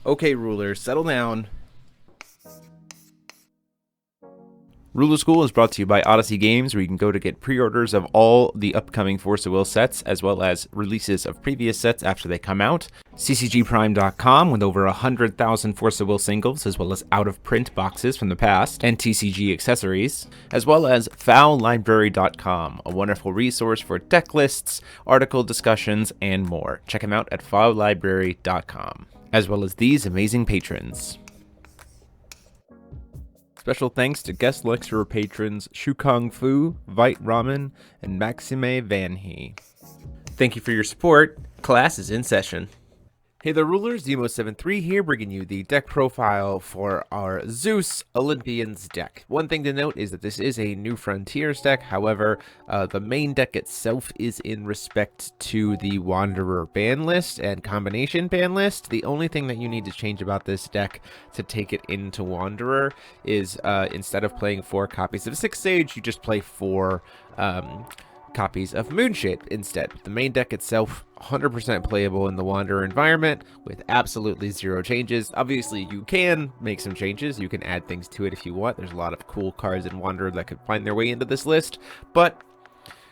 Okay, rulers, settle down. Ruler School is brought to you by Odyssey Games, where you can go to get pre-orders of all the upcoming Force of Will sets, as well as releases of previous sets after they come out. TCGPrime.com with over 100,000 Force of Will singles, as well as out-of-print boxes from the past, and TCG accessories, as well as FoulLibrary.com, a wonderful resource for deck lists, article discussions, and more. Check them out at FoulLibrary.com, as well as these amazing patrons. Special thanks to guest lecturer patrons Shukong Fu, Vite Ramen, and Maxime Van He. Thank you for your support. Class is in session. Hey there, rulers. Demo73 here, bringing you the deck profile for our Zeus Olympians deck. One thing to note is that this is a New Frontiers deck. However, the main deck itself is in respect to the Wanderer ban list and combination ban list. The only thing that you need to change about this deck to take it into Wanderer is instead of playing 4 copies of Six Sage, you just play 4 copies of Moonshape instead. The main deck itself, 100% playable in the Wanderer environment with absolutely 0 changes. Obviously, you can make some changes. You can add things to it if you want. There's a lot of cool cards in Wanderer that could find their way into this list, but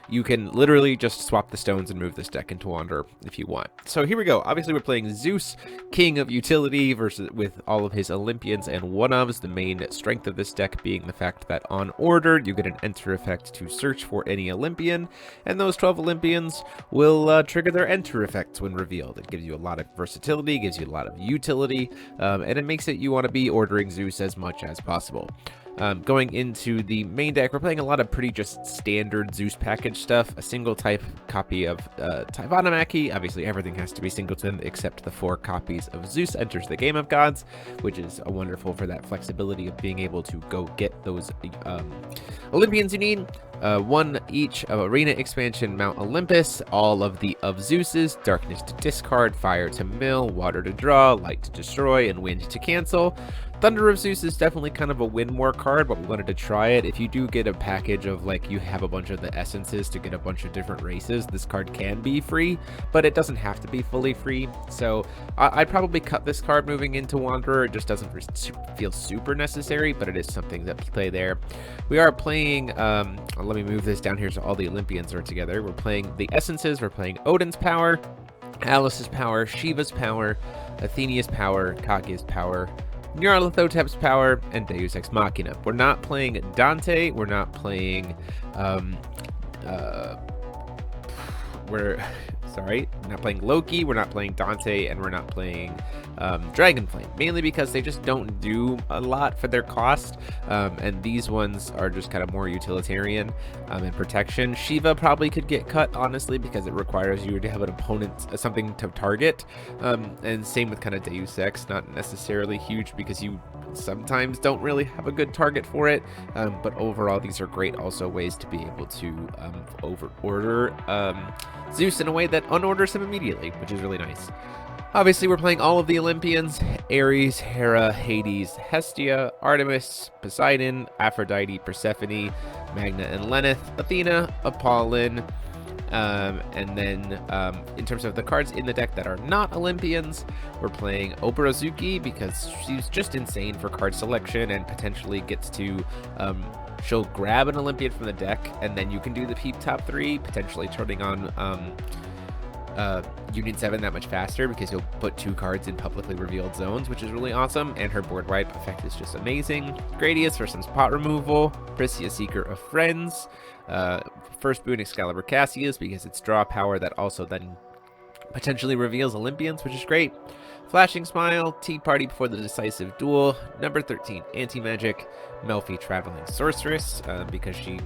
you can literally just swap the stones and move this deck into Wanderer if you want. So here we go. Obviously, we're playing Zeus, King of Utility, versus with all of his Olympians and one-ofs. The main strength of this deck being the fact that on order, you get an enter effect to search for any Olympian, and those 12 Olympians will trigger their enter effects when revealed. It gives you a lot of versatility, gives you a lot of utility, and it makes it you want to be ordering Zeus as much as possible. Going into the main deck, we're playing a lot of pretty just standard Zeus package stuff. A single type copy of Tyvanamaki. Obviously, everything has to be singleton except the 4 copies of Zeus enters the Game of Gods, which is wonderful for that flexibility of being able to go get those Olympians you need. 1 each of Arena Expansion, Mount Olympus, all of the of Zeus's, Darkness to discard, Fire to mill, Water to draw, Light to destroy, and Wind to cancel. Thunder of Zeus is definitely kind of a win more card, but we wanted to try it. If you do get a package of, like, you have a bunch of the essences to get a bunch of different races, this card can be free, but it doesn't have to be fully free. So I'd probably cut this card moving into Wanderer. It just doesn't feel super necessary, but it is something that play there. We are playing, let me move this down here so all the Olympians are together. We're playing the essences. We're playing Odin's power, Alice's power, Shiva's power, Athena's power, Kage's power, Nyarlathotep's power, and Deus Ex Machina. We're not playing Dante. We're not playing we're not playing Loki, we're not playing Dante, and we're not playing Dragonflame, mainly because they just don't do a lot for their cost, and these ones are just kind of more utilitarian and protection. Shiva probably could get cut, honestly, because it requires you to have an opponent, something to target, and same with kind of Deus Ex, not necessarily huge because you sometimes don't really have a good target for it, but overall these are great also ways to be able to order Zeus in a way that unorders him immediately, which is really nice. Obviously, we're playing all of the Olympians: Ares, Hera, Hades, Hestia, Artemis, Poseidon, Aphrodite, Persephone, Magna and Lenneth, Athena, Apollon, and then in terms of the cards in the deck that are not Olympians, we're playing Oborozuki because she's just insane for card selection and potentially gets to she'll grab an Olympian from the deck, and then you can do the Peep Top 3, potentially turning on Union 7 that much faster because you'll put 2 cards in publicly revealed zones, which is really awesome, and her board wipe effect is just amazing. Gradius for some spot removal, Priscia, Seeker of Friends, first boon Excalibur Cassius because it's draw power that also then potentially reveals Olympians, which is great. Flashing Smile, Tea Party before the decisive duel, number 13, Anti-Magic, Melfi Traveling Sorceress, because she,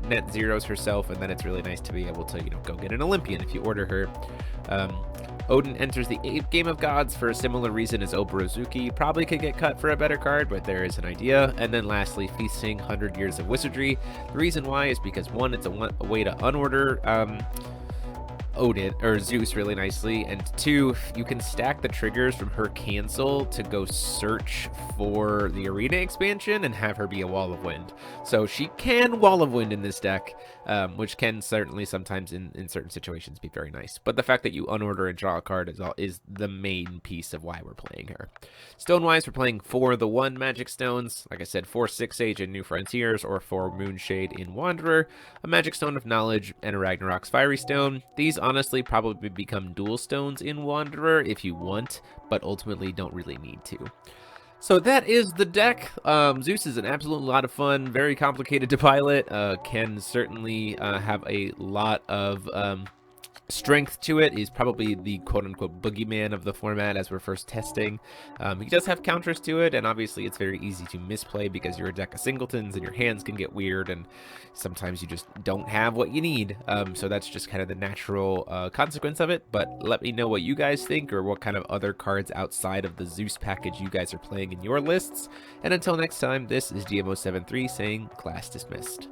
net zeros herself, and then it's really nice to be able to, go get an Olympian if you order her. Odin enters the Game of Gods for a similar reason as Oborozuki. Probably could get cut for a better card, but there is an idea. And then lastly, Feasting 100 Years of Wizardry. The reason why is because, one, it's a way to unorder Odin or Zeus really nicely, and 2, you can stack the triggers from her cancel to go search for the arena expansion and have her be a wall of wind. So she can wall of wind in this deck, which can certainly sometimes in certain situations be very nice. But the fact that you unorder and draw a card is the main piece of why we're playing her. Stone-wise, we're playing 4 of the 1 magic stones. Like I said, 4 Six Age in New Frontiers, or 4 Moonshade in Wanderer, a magic stone of knowledge, and a Ragnarok's Fiery Stone. These honestly probably become dual stones in Wanderer if you want, but ultimately don't really need to. So that is the deck. Zeus is an absolute lot of fun, very complicated to pilot, can certainly have a lot of strength to it. He's probably the quote-unquote boogeyman of the format as we're first testing. He does have counters to it, and obviously it's very easy to misplay because you're a deck of singletons and your hands can get weird, and sometimes you just don't have what you need. So that's just kind of the natural consequence of it, but let me know what you guys think, or what kind of other cards outside of the Zeus package you guys are playing in your lists. And until next time, this is DMO73 saying class dismissed.